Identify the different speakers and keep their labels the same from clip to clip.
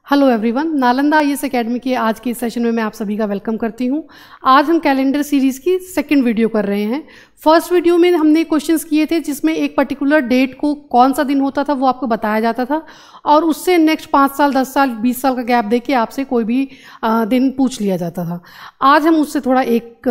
Speaker 1: Hello everyone, Nalanda IAS academy के आज के इस सेशन में मैं आप सभी का वेलकम करती हूं। आज हम कैलेंडर सीरीज़ की सेकंड वीडियो कर रहे हैं। फर्स्ट वीडियो में हमने क्वेश्चंस किए थे जिसमें एक पर्टिकुलर डेट को कौन सा दिन होता था वो आपको बताया जाता था और उससे नेक्स्ट 5 साल 10 साल 20 साल का गैप देके आपसे कोई भी दिन पूछ लिया जाता था। आज हम उससे थोड़ा एक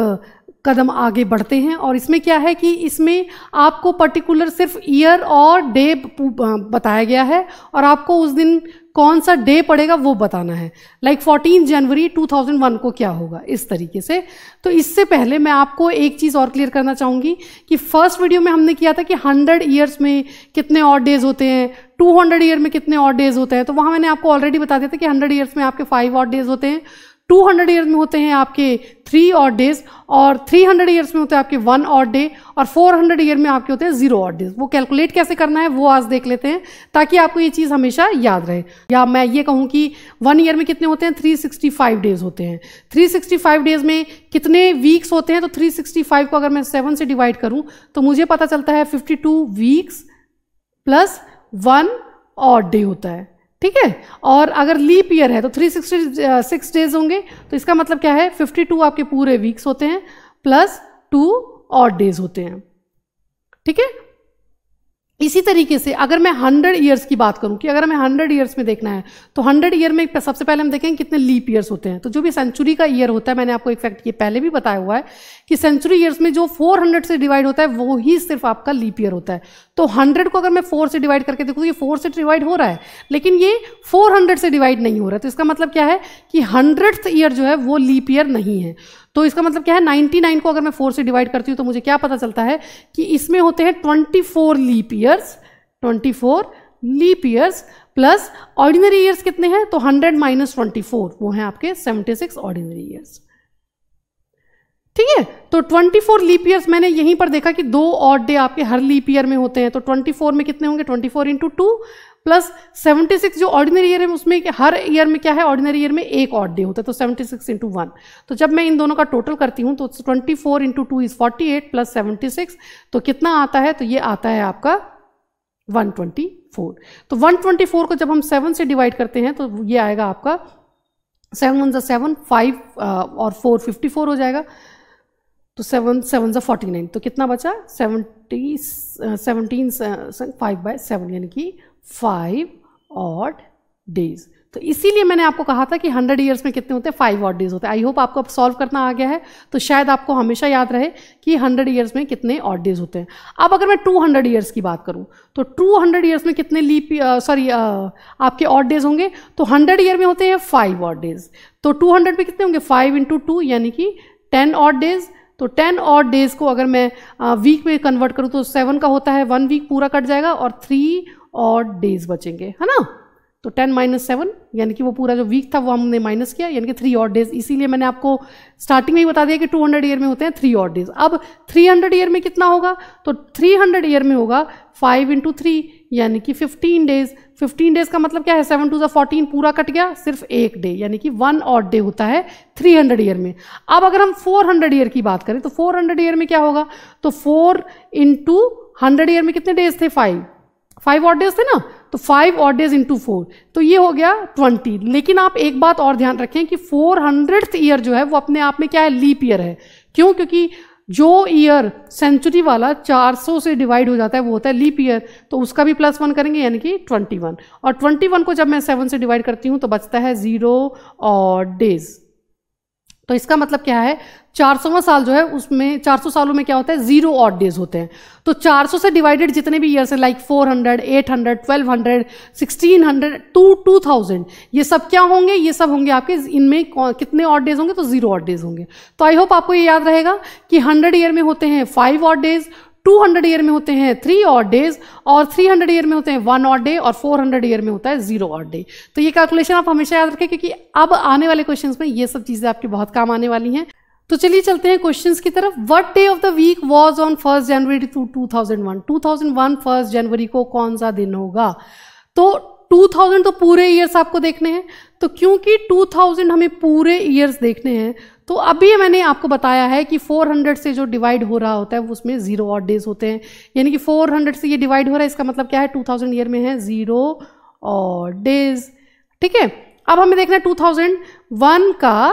Speaker 1: कदम आगे बढ़ते हैं और इसमें क्या है कि इसमें आपको पर्टिकुलर सिर्फ ईयर और डे बताया गया है और आपको उस दिन कौन सा डे पड़ेगा वो बताना है। लाइक 14 जनवरी 2001 को क्या होगा, इस तरीके से। तो इससे पहले मैं आपको एक चीज़ और क्लियर करना चाहूँगी कि फर्स्ट वीडियो में हमने किया था कि 100 ईयर्स में कितने ऑड डेज होते हैं, 200 ईयर में कितने ऑड डेज होते हैं। तो वहाँ मैंने आपको ऑलरेडी बता दिया था कि 100 ईयर्स में आपके 5 ऑड डेज होते हैं, 200 ईयर्स में होते हैं आपके 3 ऑड डेज और 300 ईयर्स में होते हैं आपके 1 ऑड डे और 400 ईयर में आपके होते हैं 0 ऑड डेज। वो कैलकुलेट कैसे करना है वो आज देख लेते हैं ताकि आपको ये चीज़ हमेशा याद रहे। या मैं ये कहूँ कि 1 ईयर में कितने होते हैं, 365 डेज होते हैं। 365 डेज में कितने वीक्स होते हैं, तो 365 को अगर मैं 7 से डिवाइड करूँ तो मुझे पता चलता है 52 वीक्स प्लस 1 ऑड डे होता है। ठीक है, और अगर लीप ईयर है तो 366 डेज होंगे। तो इसका मतलब क्या है, 52 आपके पूरे वीक्स होते हैं प्लस 2 ऑड डेज होते हैं। ठीक है, इसी तरीके से अगर मैं 100 ईयर्स की बात करूं कि अगर हमें 100 ईयर्स में देखना है तो 100 ईयर में सबसे पहले हम देखेंगे कितने लीप ईयर्स होते हैं। तो जो भी सेंचुरी का ईयर होता है, मैंने आपको एक फैक्ट ये पहले भी बताया हुआ है कि सेंचुरी ईयर्स में जो 400 से डिवाइड होता है वो ही सिर्फ आपका लीप ईयर होता है। तो 100 को अगर मैं 4 से डिवाइड करके देखूँ तो ये 4 से डिवाइड हो रहा है, लेकिन ये 400 से डिवाइड नहीं हो रहा है। तो इसका मतलब क्या है कि 100th ईयर जो है वो लीप ईयर नहीं है। तो इसका मतलब क्या है, 99 को अगर मैं 4 से डिवाइड करती हूँ तो मुझे क्या पता चलता है कि इसमें होते हैं 24 leap years, 24 leap years plus ordinary years कितने हैं, तो 100 माइनस 24 वो हैं आपके 76 ऑर्डिनरी ईयर्स। ठीक है, तो 24 लीप ईयर्स मैंने यहीं पर देखा कि 2 ऑड डे आपके हर लीप ईयर में होते हैं। तो 24 में कितने होंगे, 24 इंटू 2 प्लस 76 जो ऑर्डिनरी ईयर है उसमें हर ईयर में क्या है, ऑर्डिनरी ईयर में एक ऑड डे होता है। तो 76 इंटू 1। तो जब मैं इन दोनों का टोटल करती हूँ तो 24 इंटू 2 इज 48 प्लस 76 तो कितना आता है, तो ये आता है आपका 124। तो 124 को जब हम 7 से डिवाइड करते हैं तो ये आएगा आपका 7 1 7 5 और 4 54 हो जाएगा। तो 7 7 49 तो कितना बचा, 17 5/7 यानी कि 5 ऑड डेज। तो इसीलिए मैंने आपको कहा था कि 100 ईयर्स में कितने होते हैं, 5 ऑड डेज होते हैं। आई होप आपको अब सॉल्व करना आ गया है, तो शायद आपको हमेशा याद रहे कि 100 ईयर्स में कितने ऑड डेज होते हैं। अब अगर मैं 200 ईयर्स की बात करूं तो 200 ईयर्स में कितने आपके ऑड डेज होंगे, तो 100 ईयर में होते हैं 5 ऑड डेज। तो 200 में कितने होंगे, 5 इंटू 2 यानी कि 10 ऑड डेज। तो 10 ऑड डेज को अगर मैं वीक में कन्वर्ट करूं तो 7 का होता है 1 वीक पूरा कट जाएगा और 3 ऑड डेज बचेंगे, है ना। तो 10 माइनस 7 यानी कि वो पूरा जो वीक था वो हमने माइनस किया, यानी कि 3 ऑड डेज। इसीलिए मैंने आपको स्टार्टिंग में ही बता दिया कि 200 ईयर में होते हैं 3 ऑड डेज। अब 300 ईयर में कितना होगा, तो 300 ईयर में होगा 5 इंटू 3 यानी कि 15 डेज। 15 डेज का मतलब क्या है, 7 2 14 पूरा कट गया, सिर्फ एक डे यानी कि 1 ऑड डे होता है 300 ईयर में। अब अगर हम 400 ईयर की बात करें तो 400 ईयर में क्या होगा, तो 4 इंटू 100 ईयर में कितने डेज थे, 5 ऑड डेज थे ना। तो 5 ऑड डेज इंटू 4 तो ये हो गया 20। लेकिन आप एक बात और ध्यान रखें कि 400th ईयर जो है वो अपने आप में क्या है, लीप ईयर है। क्यों, क्योंकि जो ईयर सेंचुरी वाला 400 से डिवाइड हो जाता है वो होता है लीप ईयर। तो उसका भी +1 करेंगे यानी कि 21। और 21 को जब मैं 7 से डिवाइड करती हूँ तो बचता है 0 ऑड डेज। तो इसका मतलब क्या है, 400वां साल जो है उसमें 400 सालों में क्या होता है, 0 ऑड डेज होते हैं। तो 400 से डिवाइडेड जितने भी ईयर्स हैं लाइक 400 800 1200 1600 2000 ये सब क्या होंगे, ये सब होंगे आपके इनमें कितने ऑड डेज होंगे, तो 0 ऑड डेज होंगे। तो आई होप आपको ये याद रहेगा कि 100 ईयर में होते हैं 5 ऑड डेज, 200 ईयर में होते हैं 3 ऑड डेज और 300 ईयर में होते हैं 1 ऑड डे और 400 ईयर में होता है 0 ऑड डे। तो ये कैलकुलेशन आप हमेशा याद रखें क्योंकि अब आने वाले क्वेश्चंस में ये सब चीज़ें आपके बहुत काम आने वाली हैं। तो चलिए चलते हैं क्वेश्चंस की तरफ। What day of the week was on 1 January 2001? 2001 1 जनवरी को कौन सा दिन होगा? तो 2000 तो पूरे ईयर्स आपको देखने हैं, तो क्योंकि 2000 हमें पूरे ईयर्स देखने हैं तो अभी मैंने आपको बताया है कि 400 से जो डिवाइड हो रहा होता है उसमें 0 ऑड डेज होते हैं। यानी कि 400 से ये डिवाइड हो रहा है, इसका मतलब क्या है, 2000 ईयर में है 0 ऑड डेज। ठीक है, अब हमें देखना है 2001 का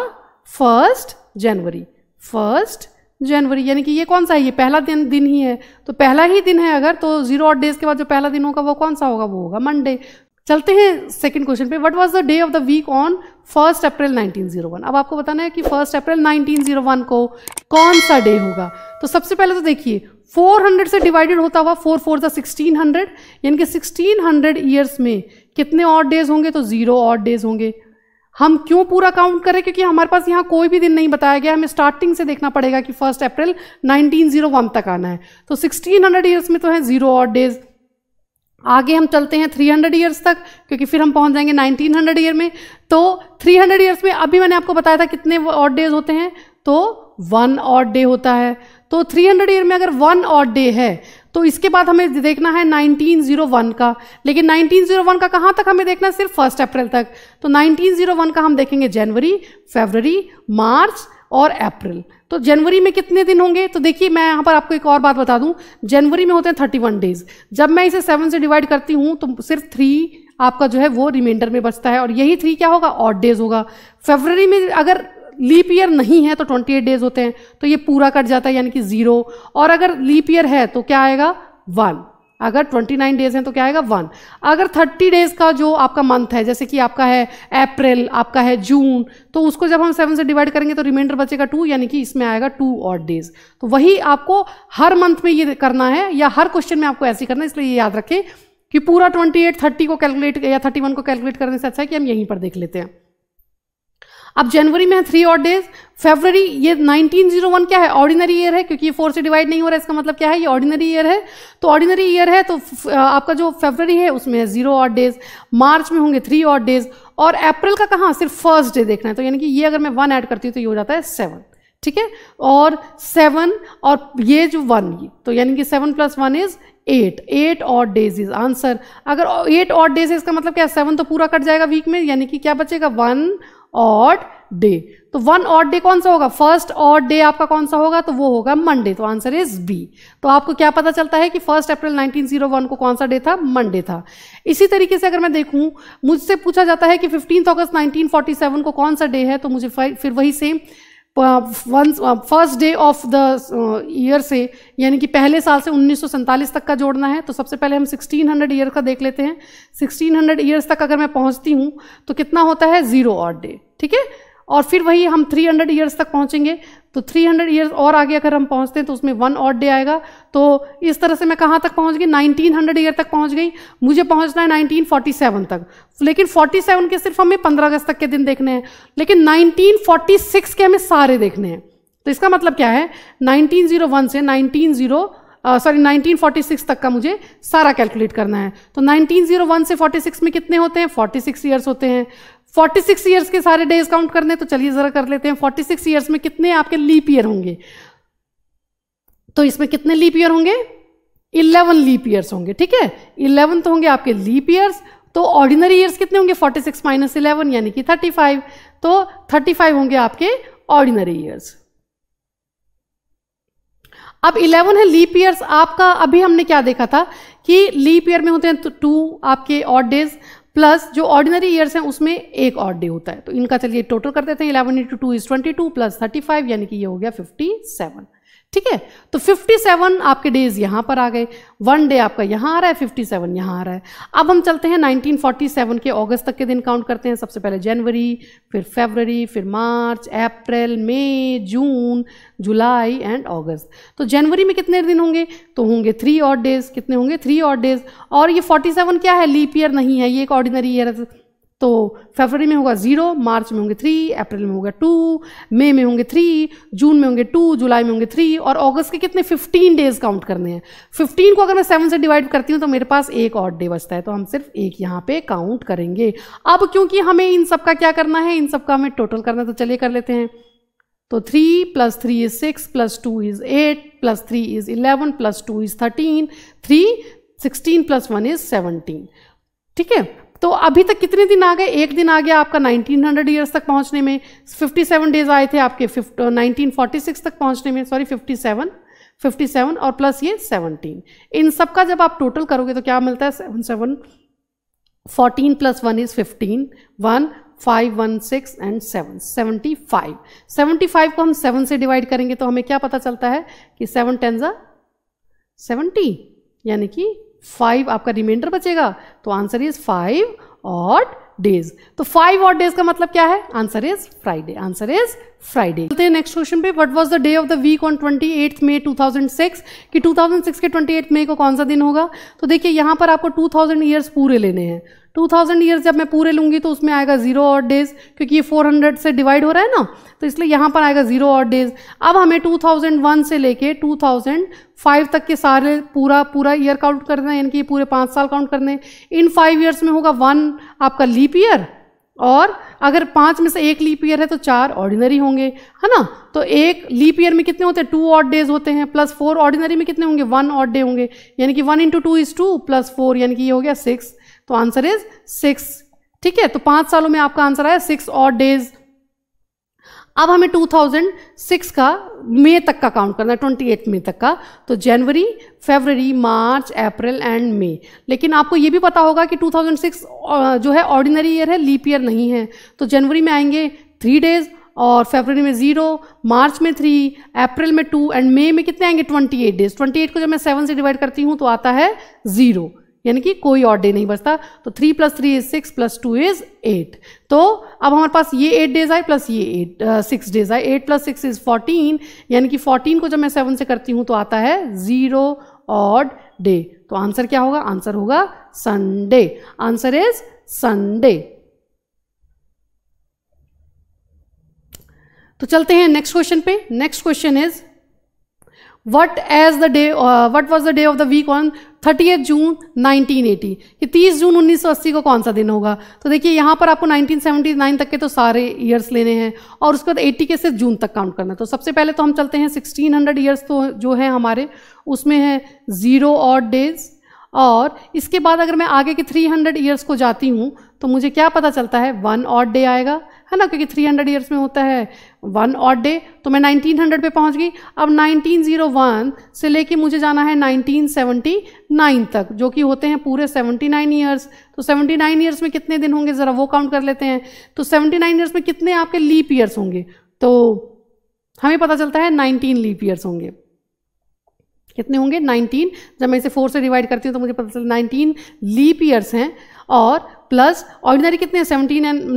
Speaker 1: 1 जनवरी, 1 जनवरी, यानी कि ये कौन सा है, ये पहला दिन ही है, तो पहला ही दिन है अगर, तो 0 ऑड डेज के बाद जो पहला दिन होगा वो कौन सा होगा, वो होगा मंडे। चलते हैं सेकंड क्वेश्चन पे। What was the day of the week on 1 April 1901। अब आपको बताना है कि 1 अप्रैल 1901 को कौन सा डे होगा। तो सबसे पहले तो देखिए 400 से डिवाइडेड होता हुआ 4 4 1600, यानी कि 1600 ईयर्स में कितने ऑड डेज होंगे, तो 0 ऑड डेज होंगे। हम क्यों पूरा काउंट करें, क्योंकि हमारे पास यहाँ कोई भी दिन नहीं बताया गया, हमें स्टार्टिंग से देखना पड़ेगा कि 1 अप्रैल 1901 तक आना है। तो 1600 ईयर्स में तो है 0 ऑड डेज। आगे हम चलते हैं 300 ईयर्स तक, क्योंकि फिर हम पहुंच जाएंगे 1900 ईयर में। तो 300 ईयर्स में अभी मैंने आपको बताया था कितने ऑड डेज होते हैं, तो 1 ऑड डे होता है। तो 300 ईयर में अगर 1 ऑड डे है तो इसके बाद हमें देखना है 1901 का, लेकिन 1901 का कहाँ तक हमें देखना है, सिर्फ 1 अप्रैल तक। तो 1901 का हम देखेंगे जनवरी, फरवरी, मार्च और अप्रैल। तो जनवरी में कितने दिन होंगे, तो देखिए मैं यहाँ पर आपको एक और बात बता दूं, जनवरी में होते हैं 31 डेज। जब मैं इसे 7 से डिवाइड करती हूँ तो सिर्फ 3 आपका जो है वो रिमाइंडर में बचता है, और यही 3 क्या होगा, ऑड डेज होगा। फरवरी में अगर लीप ईयर नहीं है तो 28 डेज होते हैं, तो ये पूरा कट जाता है, यानी कि 0। और अगर लीप ईयर है तो क्या आएगा, 1। अगर 29 डेज हैं तो क्या आएगा, 1। अगर 30 डेज का जो आपका मंथ है, जैसे कि आपका है अप्रैल, आपका है जून, तो उसको जब हम 7 से डिवाइड करेंगे तो रिमाइंडर बचेगा 2, यानी कि इसमें आएगा 2 ऑड डेज। तो वही आपको हर मंथ में ये करना है, या हर क्वेश्चन में आपको ऐसे करना है, इसलिए ये याद रखें कि पूरा 28, 30 को कैलकुलेट या 31 को कैलकुलेट करने से अच्छा है कि हम यहीं पर देख लेते हैं। अब जनवरी में है 3 ऑड डेज। फरवरी, ये 1901 क्या है, ऑर्डिनरी ईयर है, क्योंकि ये 4 से डिवाइड नहीं हो रहा है, इसका मतलब क्या है, ये ऑर्डिनरी ईयर है। तो ऑर्डिनरी ईयर है तो आपका जो फरवरी है उसमें है 0 ऑड डेज। मार्च में होंगे 3 ऑड डेज, और अप्रैल का कहाँ, सिर्फ 1st डे देखना है। तो यानी कि ये अगर मैं 1 ऐड करती हूँ तो ये हो जाता है 7, ठीक है। और 7 और ये जो 1, तो यानी कि 7 + 1 is 8 odd days is answer. अगर 8 ऑड डेज है इसका मतलब क्या है, 7 तो पूरा कट जाएगा वीक में, यानी कि क्या बचेगा, 1 ऑड डे। तो 1 ऑड डे कौन सा होगा, 1st ऑड डे आपका कौन सा होगा, तो वो होगा मंडे। तो आंसर इज बी। तो आपको क्या पता चलता है कि 1 अप्रैल 1901 को कौन सा डे था, मंडे था। इसी तरीके से अगर मैं देखूं, मुझसे पूछा जाता है कि 15 अगस्त 1947 को कौन सा डे है, तो मुझे फिर वही same 1st day of the year से, यानी कि पहले साल से 1947 तक का जोड़ना है। तो सबसे पहले हम 1600 ईयर का देख लेते हैं। 1600 ईयर्स तक अगर मैं पहुंचती हूं तो कितना होता है, 0 ऑड डे, ठीक है। और फिर वही हम 300 ईयर्स तक पहुंचेंगे, तो 300 ईयर्स और आगे अगर हम पहुंचते हैं तो उसमें 1 ऑड डे आएगा। तो इस तरह से मैं कहाँ तक पहुंच गई, 1900 ईयर तक पहुंच गई। मुझे पहुंचना है 1947 तक, लेकिन 47 के सिर्फ हमें 15 अगस्त तक के दिन देखने हैं, लेकिन 1946 के हमें सारे देखने हैं। तो इसका मतलब क्या है, 1901 से 1946 तक का मुझे सारा कैलकुलेट करना है। तो 1901 से 46 में कितने होते हैं, 46 ईयर्स होते हैं। 46 ईयर्स के सारे डेज काउंट करने, तो चलिए जरा कर लेते हैं। 46 ईयर्स में कितने आपके लीप ईयर होंगे, तो इसमें कितने लीप ईयर होंगे, 11 लीप ईयर्स होंगे, ठीक है। 11 तो होंगे आपके लीप ईयर्स। तो ऑर्डिनरी ईयर्स कितने होंगे, 46 - 11 यानी कि 35। तो 35 होंगे आपके ऑर्डिनरी ईयर्स। अब 11 है लीप ईयर्स आपका। अभी हमने क्या देखा था कि लीप ईयर में होते हैं तो 2 आपके ऑड डेज, प्लस जो ऑर्डिनरी ईयर्स हैं उसमें 1 ऑड डे होता है। तो इनका चलिए टोटल कर देते हैं। 11 × 2 = 22 + 35, यानी कि ये हो गया 57, ठीक है। तो 57 आपके डेज यहां पर आ गए। 1 डे आपका यहां आ रहा है, 57 यहां आ रहा है। अब हम चलते हैं 1947 के अगस्त तक के दिन काउंट करते हैं। सबसे पहले जनवरी, फिर फरवरी, फिर मार्च, अप्रैल, मई, जून, जुलाई एंड अगस्त। तो जनवरी में कितने दिन होंगे, तो होंगे 3 ऑड डेज। कितने होंगे, 3 ऑड डेज। और ये 47 क्या है, लीप ईयर नहीं है, ये एक ऑर्डिनरी ईयर है। तो फरवरी में होगा 0, मार्च में होंगे 3, अप्रैल में होगा 2, मई में होंगे 3, जून में होंगे 2, जुलाई में होंगे 3, और अगस्त के कितने 15 डेज काउंट करने हैं। 15 को अगर मैं 7 से डिवाइड करती हूँ तो मेरे पास 1 ऑड डे बचता है, तो हम सिर्फ 1 यहाँ पे काउंट करेंगे। अब क्योंकि हमें इन सब का क्या करना है, इन सब का हमें टोटल करना है, तो चलिए कर लेते हैं। तो 3 + 3 = 6 + 2 = 8 + 3 = 11 + 2 = 13, 16 + 1 = 17, ठीक है। तो अभी तक कितने दिन आ गए, 1 दिन आ गया आपका 1900 ईयर्स तक पहुंचने में। 57 डेज आए थे आपके 1946 तक पहुंचने में, सॉरी 57 और प्लस ये 17। इन सब का जब आप टोटल करोगे तो क्या मिलता है, 7 7 14 + 1 = 15, 1 5, 1, 6 एंड 7, 75। 75 को हम 7 से डिवाइड करेंगे तो हमें क्या पता चलता है कि 7 10 70, यानी कि 5 आपका रिमाइंडर बचेगा। तो आंसर इज 5 ऑड डेज। तो 5 ऑड डेज का मतलब क्या है? Answer is Friday. Answer is Friday. चलते हैं नेक्स्ट क्वेश्चन पे। What was the day of the week on 28 May 2006? कि 2006 के 28 मई को कौन सा दिन होगा? तो देखिए यहाँ पर आपको 2000 ईयर्स पूरे लेने हैं। 2000 ईयर्स जब मैं पूरे लूंगी तो उसमें आएगा 0 ऑड डेज, क्योंकि ये 400 से डिवाइड हो रहा है ना, तो इसलिए यहाँ पर आएगा 0 ऑड डेज। अब हमें 2001 से लेके 2005 तक के सारे पूरा ईयर काउंट करना है, यानी कि पूरे 5 साल काउंट करने हैं। इन 5 ईयर्स में होगा 1 आपका लीप ईयर, और अगर 5 में से 1 लीप ईयर है तो 4 ऑर्डिनरी होंगे, है ना। तो एक लीप ईयर में कितने होते हैं? 2 ऑड डेज होते हैं, प्लस 4 ऑर्डिनरी में कितने होंगे? 1 ऑड डे होंगे, यानी कि 1 × 2 = 2 प्लस 4, यानी कि ये हो गया 6। तो आंसर इज 6। ठीक है, तो 5 सालों में आपका आंसर आया 6 ऑड डेज। अब हमें 2006 का मई तक का काउंट करना है, 28 मई तक का। तो जनवरी, फरवरी, मार्च, अप्रैल एंड मई। लेकिन आपको ये भी पता होगा कि 2006 जो है ऑर्डिनरी ईयर है, लीप ईयर नहीं है। तो जनवरी में आएंगे 3 डेज, और फरवरी में 0, मार्च में 3, अप्रैल में 2 एंड मई में कितने आएंगे? 28 डेज। 28 को जब मैं 7 से डिवाइड करती हूँ तो आता है 0, यानी कि कोई और डे नहीं बचता। तो 3 + 3 = 6 + 2 = 8। तो अब हमारे पास ये 8 डेज आए प्लस ये 6 डेज आए। 8 + 6 = 14, यानी कि 14 को जब मैं 7 से करती हूँ तो आता है 0 ऑड डे। तो आंसर क्या होगा? आंसर होगा संडे। Answer is Sunday. तो चलते हैं नेक्स्ट क्वेश्चन पे। Next question is what was the day of the week on 30 June 1980? कि 30 जून 1980 को कौन सा दिन होगा? तो देखिए यहाँ पर आपको 1979 तक के तो सारे ईयर्स लेने हैं, और उसके बाद 80 के से जून तक काउंट करना है। तो सबसे पहले तो हम चलते हैं 1600 ईयर्स तो जो है हमारे, उसमें है 0 ऑड डेज। और इसके बाद अगर मैं आगे के 300 ईयर्स को जाती हूँ तो मुझे क्या पता चलता है? 1 ऑड डे आएगा, है ना, क्योंकि 300 ईयर्स में होता है 1 ऑड डे। तो मैं 1900 पे पहुंच गई। अब 1901 से लेके मुझे जाना है 1979 तक, जो कि होते हैं पूरे 79 ईयर्स। तो 79 ईयर्स में कितने दिन होंगे, ज़रा वो काउंट कर लेते हैं। तो 79 ईयर्स में कितने आपके लीप ईयर्स होंगे? तो हमें पता चलता है 19 लीप ईयर्स होंगे। कितने होंगे? 19। जब मैं इसे 4 से डिवाइड करती हूँ तो मुझे पता चलता है 19 लीप ईयर्स हैं, और प्लस ऑर्डिनरी कितने हैं?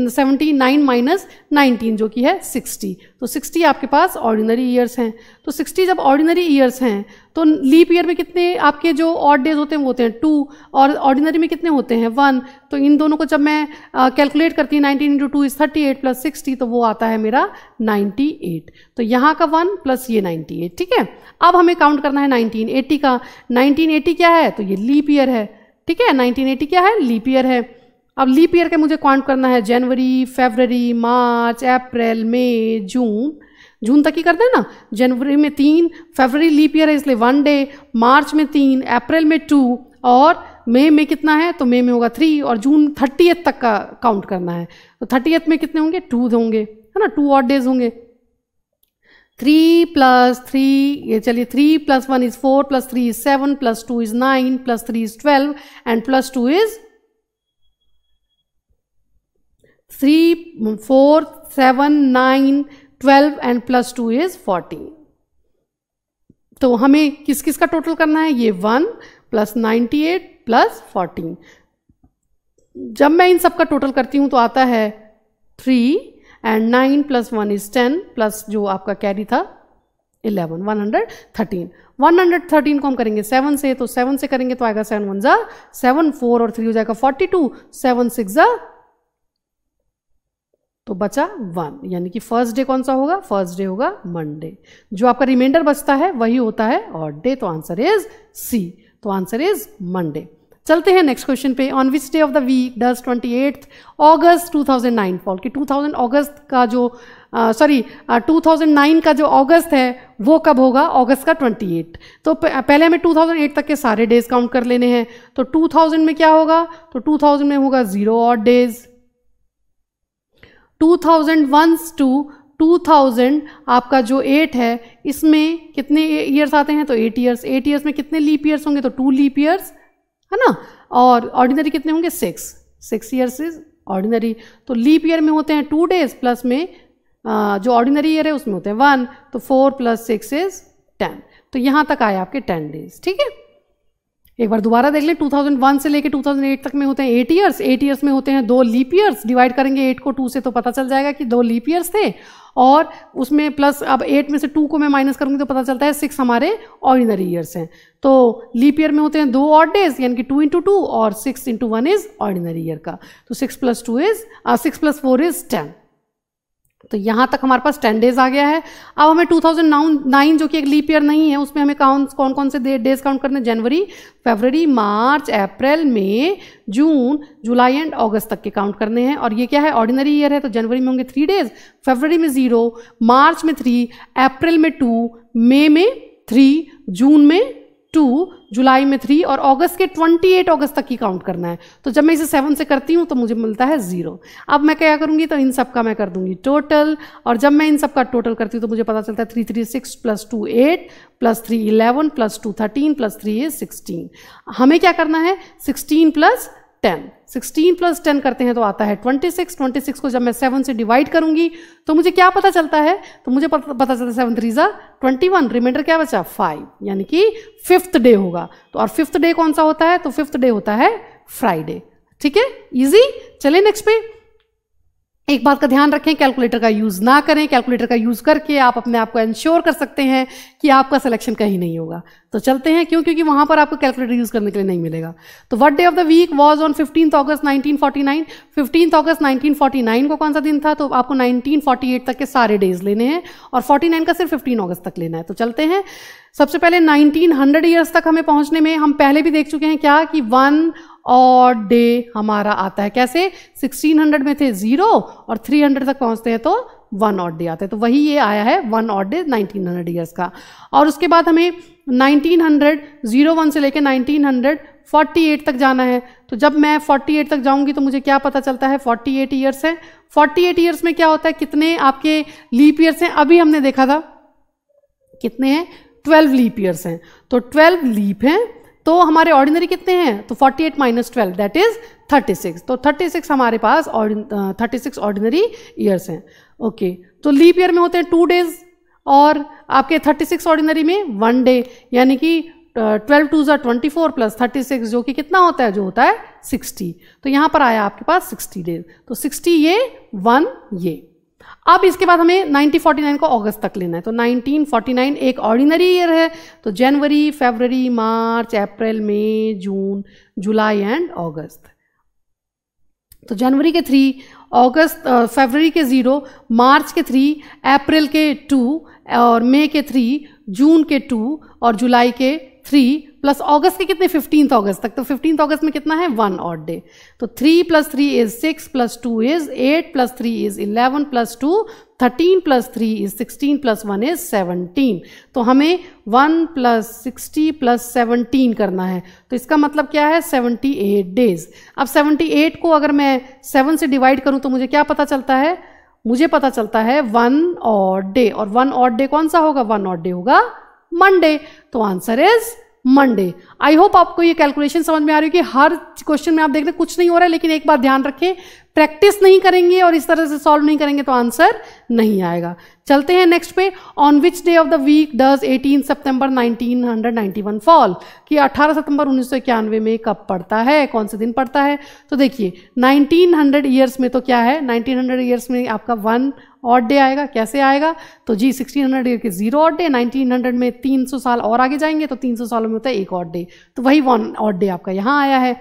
Speaker 1: 79 - 19 जो कि है 60। तो 60 आपके पास ऑर्डिनरी ईयर्स हैं। तो 60 जब ऑर्डिनरी ईयर्स हैं तो लीप ईयर में कितने आपके जो ऑड डेज होते हैं वो होते हैं 2, और ऑर्डिनरी में कितने होते हैं 1। तो इन दोनों को जब मैं कैलकुलेट करती हूँ 19 × 2 = 38 प्लस 60, तो वो आता है मेरा 98। तो यहाँ का 1 प्लस ये 98। ठीक है, अब हमें काउंट करना है 1980 का। 1980 क्या है? तो ये लीप ईयर है। ठीक है, 1980 क्या है? लीप ईयर है। अब लीप ईयर के मुझे काउंट करना है जनवरी, फरवरी, मार्च, अप्रैल, मई, जून तक ही करते हैं ना। जनवरी में 3, फरवरी लीप ईयर है इसलिए 1 डे, मार्च में 3, अप्रैल में 2, और मई में कितना है? तो मई में होगा 3, और जून 30 तक का काउंट करना है। तो 30 में कितने होंगे? 2 होंगे, है ना, 2 ऑड डेज होंगे। 3 + 3, ये चलिए 3 + 1 = 4 + 3 = 7 + 2 = 9 + 3 = 12 एंड +2 = 3, 4, 7, 9, 12 एंड +2 = 14। तो हमें किस किस का टोटल करना है? ये 1 + 98 + 14। जब मैं इन सब का टोटल करती हूँ तो आता है 3 एंड 9 + 1 = 10 प्लस जो आपका कैरी था 11, 113। 113 को हम करेंगे 7 से, तो 7 से करेंगे तो आएगा 7 × 1 = 7, 4 और 3 हो जाएगा 42, 7 × 6 = तो बचा 1, यानी कि फर्स्ट डे कौन सा होगा? फर्स्ट डे होगा मंडे। जो आपका रिमाइंडर बचता है वही होता है ऑड डे। तो आंसर इज सी। तो आंसर इज मंडे। चलते हैं नेक्स्ट क्वेश्चन पे। On which day of the week does 28 August 2009 fall? कि 2000 अगस्त का जो 2009 का जो अगस्त है वो कब होगा? अगस्त का 28। तो पहले हमें 2008 तक के सारे डेज काउंट कर लेने हैं। तो 2000 में क्या होगा? तो 2000 में होगा 0 ऑड डेज। 2001 to 2000 आपका जो 8 है इसमें कितने ईयर्स आते हैं? तो 8 ईयर्स। 8 ईयर्स में कितने लीप ईयर्स होंगे? तो 2 लीप ईयर्स, है ना। और ऑर्डिनरी कितने होंगे? 6 ईयर्स इज ऑर्डिनरी। तो लीप ईयर में होते हैं 2 डेज, प्लस में जो ऑर्डिनरी ईयर है उसमें होते हैं 1, तो 4 + 6 इज 10। तो यहाँ तक आए आपके 10 डेज। ठीक है, एक बार दोबारा देख लें। 2001 से लेके 2008 तक में होते हैं 8 ईयर्स। 8 ईयर्स में होते हैं 2 लीप ईयर्स। डिवाइड करेंगे 8 को 2 से तो पता चल जाएगा कि 2 लीप ईयर्स थे, और उसमें प्लस अब 8 में से 2 को मैं माइनस करूंगी तो पता चलता है 6 हमारे ऑर्डिनरी ईयर्स हैं। तो लीप ईयर में होते हैं 2 ऑड डेज, यानी कि 2 × 2, और 6 × 1 इज ऑर्डिनरी ईयर का। तो 6 + 4 इज 10। तो यहाँ तक हमारे पास 10 डेज आ गया है। अब हमें 2009 जो कि एक लीप ईयर नहीं है, उसमें हमें कौन कौन से डेज काउंट करने हैं? जनवरी, फरवरी, मार्च, अप्रैल, मई, जून, जुलाई एंड अगस्त तक के काउंट करने हैं। और ये क्या है? ऑर्डिनरी ईयर है, तो जनवरी में होंगे 3 डेज, फरवरी में 0, मार्च में 3, अप्रैल में 2, मई में 3, जून में 2, जुलाई में 3, और अगस्त के 28 अगस्त तक की काउंट करना है। तो जब मैं इसे 7 से करती हूँ तो मुझे मिलता है 0। अब मैं क्या करूँगी? तो इन सब का मैं कर दूंगी टोटल, और जब मैं इन सब का टोटल करती हूँ तो मुझे पता चलता है 3 × 3 = 6 + 2 = 8 + 3 = 11 + 2 = 13 + 3 is 16। हमें क्या करना है? 16 + 10। 16 + 10 करते हैं तो आता है 26। 26 को जब मैं 7 से डिवाइड करूंगी तो मुझे क्या पता चलता है? तो मुझे पता चलता है 7 × 3 = 21। रिमाइंडर क्या बचा? 5, यानी कि 5th डे होगा। तो और 5th डे कौन सा होता है? तो 5th डे होता है फ्राइडे। ठीक है, इजी। चलिए नेक्स्ट पे। एक बात का ध्यान रखें, कैलकुलेटर का यूज़ ना करें। कैलकुलेटर का यूज़ करके आप अपने आप को इंश्योर कर सकते हैं कि आपका सिलेक्शन कहीं नहीं होगा। तो चलते हैं, क्यों? क्योंकि वहाँ पर आपको कैलकुलेटर यूज़ करने के लिए नहीं मिलेगा। तो what day of the week was on 15 अगस्त 1949? 15 अगस्त 1949 को कौन सा दिन था? तो आपको 1948 तक के सारे डेज लेने हैं, और 49 का सिर्फ 15 अगस्त तक लेना है। तो चलते हैं। सबसे पहले 1900 ईयर्स तक हमें पहुँचने में, हम पहले भी देख चुके हैं क्या कि 1 ऑड डे हमारा आता है। कैसे? 1600 में थे 0, और 300 तक पहुंचते हैं तो 1 ऑड डे आता है। तो वही ये आया है 1 ऑड डे 1900 ईयर्स का। और उसके बाद हमें 1901 से लेकर 1948 तक जाना है। तो जब मैं 48 तक जाऊंगी तो मुझे क्या पता चलता है? 48 ईयर्स है। 48 ईयर्स में क्या होता है? कितने आपके लीप ईयर्स हैं? अभी हमने देखा था कितने हैं? 12 लीप ईयर्स हैं। तो 12 लीप हैं, तो हमारे ऑर्डिनरी कितने हैं? तो 48 - 12 दैट इज 36। तो 36 हमारे पास 36 ऑर्डिनरी ईयर्स हैं। ओके, तो लीप ईयर में होते हैं 2 डेज, और आपके 36 ऑर्डिनरी में 1 डे, यानी कि 12 × 2 = 24 + 36 जो कि कितना होता है? जो होता है 60। तो यहाँ पर आया आपके पास 60 डेज। तो 60 ये, 1 ये। अब इसके बाद हमें 1949 को अगस्त तक लेना है। तो 1949 एक ऑर्डिनरी ईयर है। तो जनवरी, फरवरी, मार्च, अप्रैल, मई, जून, जुलाई एंड अगस्त। तो जनवरी के 3, अगस्त फरवरी के 0, मार्च के 3, अप्रैल के 2, और मई के 3, जून के 2, और जुलाई के 3, प्लस अगस्त के कितने? 15 अगस्त तक। तो 15 अगस्त में कितना है? 1 ऑड डे। तो 3 + 3 is 6 + 2 is 8 + 3 is 11 + 2 13 + 3 is 16 + 1 is 17। तो हमें 1 + 60 + 17 करना है। तो इसका मतलब क्या है? 78 डेज। अब 78 को अगर मैं 7 से डिवाइड करूं तो मुझे क्या पता चलता है? मुझे पता चलता है 1 ऑड डे। और 1 ऑड डे कौन सा होगा? 1 ऑड डे होगा मंडे। तो answer is Monday. I hope आपको ये कैलकुलेशन समझ में आ रही है कि हर क्वेश्चन में आप देख रहे कुछ नहीं हो रहा है, लेकिन एक बात ध्यान रखें, प्रैक्टिस नहीं करेंगे और इस तरह से सॉल्व नहीं करेंगे तो आंसर नहीं आएगा। चलते हैं नेक्स्ट पे। On which day of the week does 18 September 1991 fall? कि 18 सितंबर 1991 में कब पड़ता है? कौन से दिन पड़ता है? तो देखिए 1900 ईयर्स में तो क्या है? 1900 ईयर्स में आपका 1 ऑड डे आएगा। कैसे आएगा? तो जी 1600 ईयर के 0 ऑड डे, 1900 में 300 साल और आगे जाएंगे तो 300 सालों में होता है 1 ऑड डे। तो वही 1 ऑड डे आपका यहाँ आया है।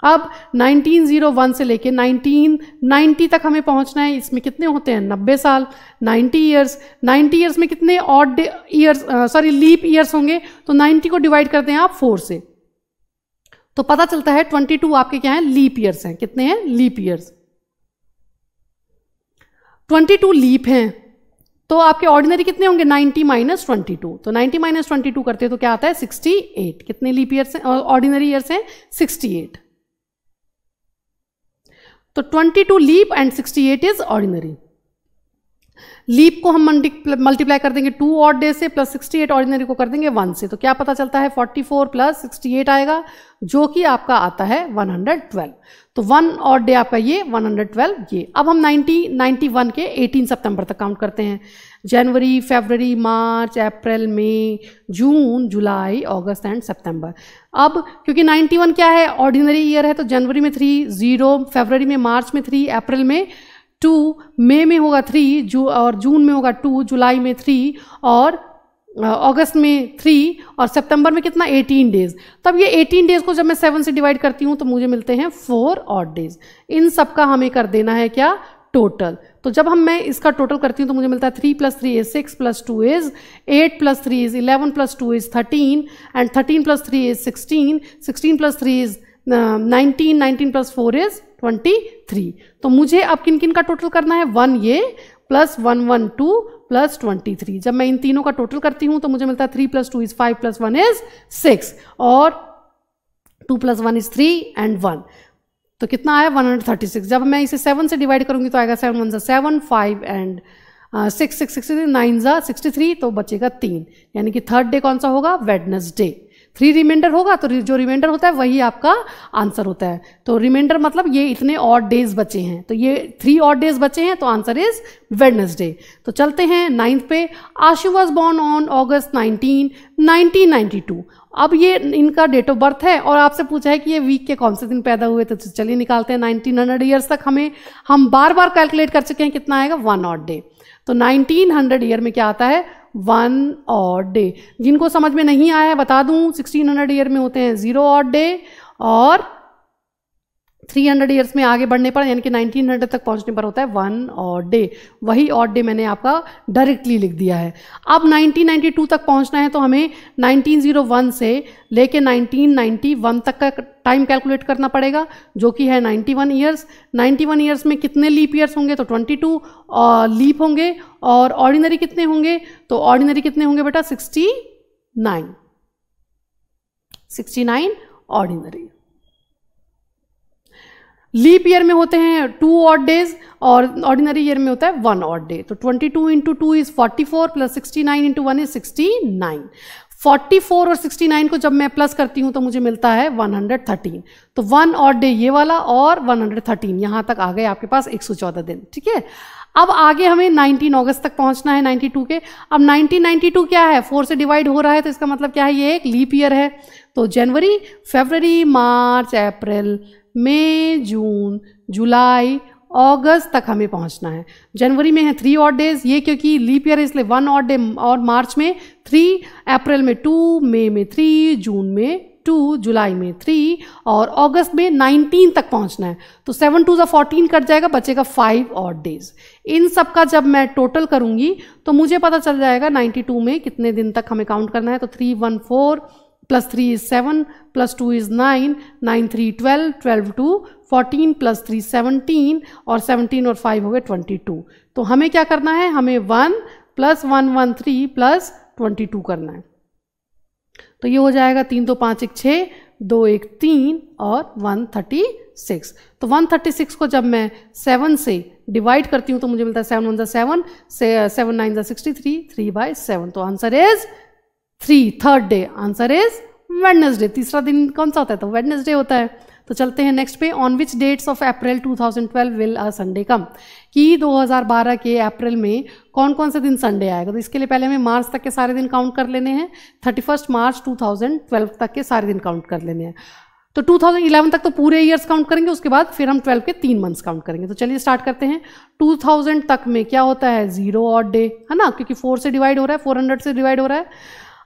Speaker 1: अब 1901 से लेके 1990 तक हमें पहुंचना है। इसमें कितने होते हैं? 90 साल, 90 ईयर्स। 90 ईयर्स में कितने odd day years, sorry leap years होंगे? तो 90 को डिवाइड करते हैं आप 4 से, तो पता चलता है 22 आपके क्या हैं? लीप ईयर्स हैं। कितने हैं? लीप ईयर्स 22 लीप हैं। तो आपके ऑर्डिनरी कितने होंगे? 90 - 22। तो 90 - 22 करते हैं तो क्या आता है? 68। कितने लीप ईयर्स हैं? ऑर्डिनरी ईयर्स हैं 68। तो 22 leap and 68 is ordinary. Leap को हम मल्टीप्लाई कर देंगे 2 ऑड डे से, प्लस 68 ऑर्डिनरी को कर देंगे 1 से, तो क्या पता चलता है 44 प्लस 68 आएगा, जो कि आपका आता है 112। तो 1 ऑड डे आपका ये 112 ये। अब हम 91 के 18 सितंबर तक काउंट करते हैं। जनवरी, फरवरी, मार्च, अप्रैल, मई, जून, जुलाई, अगस्त एंड सितंबर। अब क्योंकि 91 क्या है, ऑर्डिनरी ईयर है, तो जनवरी में 3, 0, फरवरी में, मार्च में 3, अप्रैल में 2, मई में होगा 3, और जून में होगा 2, जुलाई में 3, और अगस्त में 3, और सितंबर में कितना 18 डेज। तब ये 18 डेज को जब मैं 7 से डिवाइड करती हूँ तो मुझे मिलते हैं 4 ऑड डेज। इन सब का हमें कर देना है क्या, टोटल। तो जब मैं इसका टोटल करती हूँ तो मुझे मिलता है 3 + 3 is 6 + 2 is 8 + 3 is 11 + 2 is 13 and 13 + 3 is 16, 16 + 3 is 19, 19 + 4 is 23। तो मुझे अब किन किन का टोटल करना है, 1 ये प्लस 112 प्लस 23। जब मैं इन तीनों का टोटल करती हूँ तो मुझे मिलता है 3 + 2 is 5 + 1 is 6 और 2 + 1 is 3 and 1, तो कितना आया 136। जब मैं इसे 7 से डिवाइड करूंगी तो आएगा 7 × 1 = 7, 5 and 6 6 63, 9 × 63, तो बचेगा 3, यानी कि थर्ड डे कौन सा होगा, वेडनेसडे। 3 रिमाइंडर होगा तो जो रिमाइंडर होता है वही आपका आंसर होता है। तो रिमाइंडर मतलब ये इतने ऑड डेज बचे हैं, तो ये 3 ऑड डेज बचे हैं, तो आंसर इज वेडनेसडे। तो चलते हैं 9th पे। आशु वॉज बॉर्न ऑन August 19, 1992। अब ये इनका डेट ऑफ बर्थ है और आपसे पूछा है कि ये वीक के कौन से दिन पैदा हुए, तो चलिए निकालते हैं। 1900 ईयर्स तक हम बार बार कैलकुलेट कर चुके हैं, कितना आएगा 1 ऑड डे। तो 1900 ईयर में क्या आता है 1 ऑड डे। जिनको समझ में नहीं आया है बता दूं, 1600 ईयर में होते हैं 0 ऑड डे, और 300 ईयर्स में आगे बढ़ने पर यानी कि 1900 तक पहुंचने पर होता है 1 ऑड डे। वही ऑड डे मैंने आपका डायरेक्टली लिख दिया है। अब 1992 तक पहुंचना है तो हमें 1901 से लेके 1991 तक का टाइम कैलकुलेट करना पड़ेगा, जो कि है 91 ईयर्स। 91 ईयर्स में कितने लीप ईयर्स होंगे, तो 22 लीप होंगे, और ऑर्डिनरी कितने होंगे, तो ऑर्डिनरी कितने होंगे बेटा 69 ऑर्डिनरी। लीप ईयर में होते हैं 2 ऑड डेज और ऑर्डिनरी ईयर में होता है 1 ऑड डे। तो 22 × 2 is 44 प्लस 69 × 1 is 69। 44 और 69 को जब मैं प्लस करती हूं तो मुझे मिलता है 113। तो 1 ऑड डे ये वाला और 113, यहां तक आ गए आपके पास 114 दिन। ठीक है, अब आगे हमें 19 अगस्त तक पहुंचना है 92 के। अब 1992 क्या है, 4 से डिवाइड हो रहा है, तो इसका मतलब क्या है, ये एक लीप ईयर है। तो जनवरी, फरवरी, मार्च, अप्रैल, मई, जून, जुलाई, अगस्त तक हमें पहुंचना है। जनवरी में है 3 ऑड डेज, ये क्योंकि लीप ईयर है इसलिए 1 ऑड डे, और मार्च में 3, अप्रैल में 2, मई में 3, जून में 2, जुलाई में 3, और अगस्त में 19 तक पहुंचना है। तो 7 × 2 = 14 कट जाएगा, बचेगा 5 ऑड डेज। इन सब का जब मैं टोटल करूंगी तो मुझे पता चल जाएगा 92 में कितने दिन तक हमें काउंट करना है। तो 314 plus 3 is 7 plus 2 is 9, 9 3 12, 12 2 14 plus 3 17, और 17 और 5 हो गए 22। तो हमें क्या करना है, हमें 1 प्लस 113 प्लस 22 करना है। तो ये हो जाएगा 3 2 5 1 6, 2 1 3 और 136। तो 136 को जब मैं 7 से डिवाइड करती हूँ तो मुझे मिलता है 7 × 1 = 7, 7 × 9 = 63, 3/7। तो answer is 3, third day. Answer is Wednesday. तीसरा दिन कौन सा होता है, तो वेडनेसडे होता है। तो चलते हैं नेक्स्ट पे। On which dates of April 2012 will a Sunday come, कि 2012 के अप्रैल में कौन कौन से दिन संडे आएगा। तो इसके लिए पहले हमें मार्च तक के सारे दिन काउंट कर लेने हैं। 31 मार्च 2012 तक के सारे दिन काउंट कर लेने हैं। तो 2011 तक तो पूरे ईयर्स काउंट करेंगे, उसके बाद फिर हम 12 के 3 मंथ्स काउंट करेंगे। तो चलिए स्टार्ट करते हैं। 2000 तक में क्या होता है, 0 ऑड डे है ना, क्योंकि 4 से डिवाइड हो रहा है, 400 से डिवाइड हो रहा है।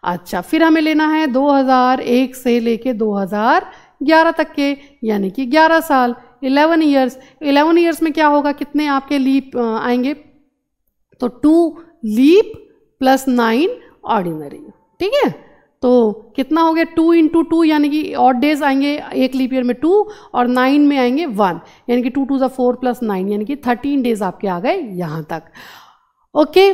Speaker 1: अच्छा, फिर हमें लेना है 2001 से लेके 2011 तक के, यानी कि 11 साल, 11 ईयर्स। 11 ईयर्स में क्या होगा, कितने आपके लीप आएंगे, तो 2 लीप प्लस 9 ऑर्डिनरी। ठीक है, तो कितना हो गया, 2 × 2 यानी कि ऑड डेज आएंगे एक लीप ईयर में 2, और 9 में आएंगे 1, यानी कि 2 × 2 = 4 प्लस 9, यानी कि 13 डेज आपके आ गए यहाँ तक। ओके,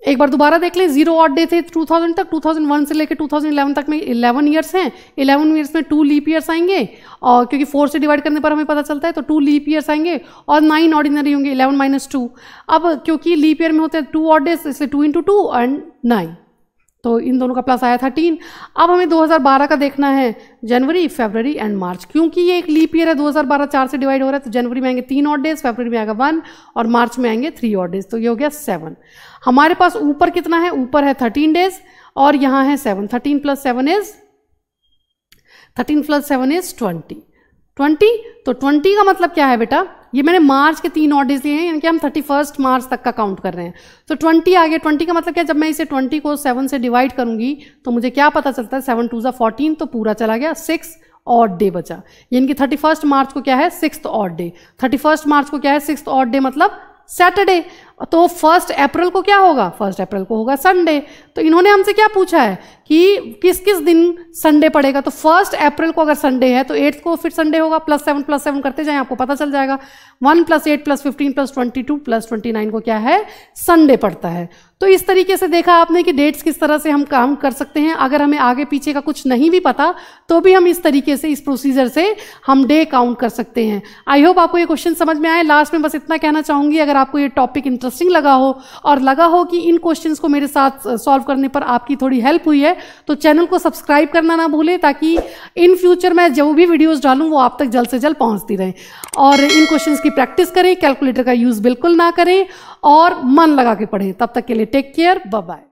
Speaker 1: एक बार दोबारा देख लें, 0 ऑड डे थे 2000 तक, 2001 से लेकर 2011 तक में 11 ईयर्स हैं। 11 ईयर्स में 2 लीप ईयर्स आएंगे, और क्योंकि 4 से डिवाइड करने पर हमें पता चलता है, तो 2 लीप ईयर्स आएंगे और 9 ऑर्डिनरी होंगे, 11 - 2। अब क्योंकि लीप ईयर में होते हैं 2 ऑड डेज, इसलिए 2 × 2 एंड 9, तो इन दोनों का प्लस आया 13। अब हमें 2012 का देखना है, जनवरी, फरवरी एंड मार्च। क्योंकि ये एक लीप ईयर है, 2012 4 से डिवाइड हो रहा है, तो जनवरी में आएंगे 3 ऑड डेज, फरवरी में आएगा 1 और मार्च में आएंगे 3 ऑड डेज, तो ये हो गया 7। हमारे पास ऊपर कितना है, ऊपर है 13 डेज और यहाँ है 7। 13 + 7 इज 20। तो 20 का मतलब क्या है बेटा, ये मैंने मार्च के 3 ऑड डेज लिए हैं, यानी कि हम 31 मार्च तक का काउंट कर रहे हैं। तो 20 आ गया। 20 का मतलब क्या, जब मैं इसे 20 को 7 से डिवाइड करूंगी तो मुझे क्या पता चलता है, 7 × 2 = 14, तो पूरा चला गया, 6 ऑड डे बचा। यानी कि 31 मार्च को क्या है, 6th ऑड डे। 31 मार्च को क्या है, 6th ऑड डे मतलब सैटरडे। तो 1 अप्रैल को क्या होगा, 1 अप्रैल को होगा संडे। तो इन्होंने हमसे क्या पूछा है कि किस किस दिन संडे पड़ेगा, तो 1 अप्रैल को अगर संडे है तो 8th को फिर संडे होगा। +7 करते जाएं, आपको पता चल जाएगा। 1 + 8 + 15 + 22 + 29 को क्या है, संडे पड़ता है। तो इस तरीके से देखा आपने कि डेट्स किस तरह से हम काम कर सकते हैं। अगर हमें आगे पीछे का कुछ नहीं भी पता तो भी हम इस तरीके से, इस प्रोसीजर से हम डे काउंट कर सकते हैं। आई होप आपको ये क्वेश्चन समझ में आए। लास्ट में बस इतना कहना चाहूंगी, अगर आपको ये टॉपिक इंटरेस्टिंग लगा हो और लगा हो कि इन क्वेश्चंस को मेरे साथ सॉल्व करने पर आपकी थोड़ी हेल्प हुई है, तो चैनल को सब्सक्राइब करना ना भूलें, ताकि इन फ्यूचर मैं जो भी वीडियोस डालूं वो आप तक जल्द से जल्द पहुंचती रहें। और इन क्वेश्चंस की प्रैक्टिस करें, कैलकुलेटर का यूज बिल्कुल ना करें और मन लगा के पढ़ें। तब तक के लिए टेक केयर, बाय बाय।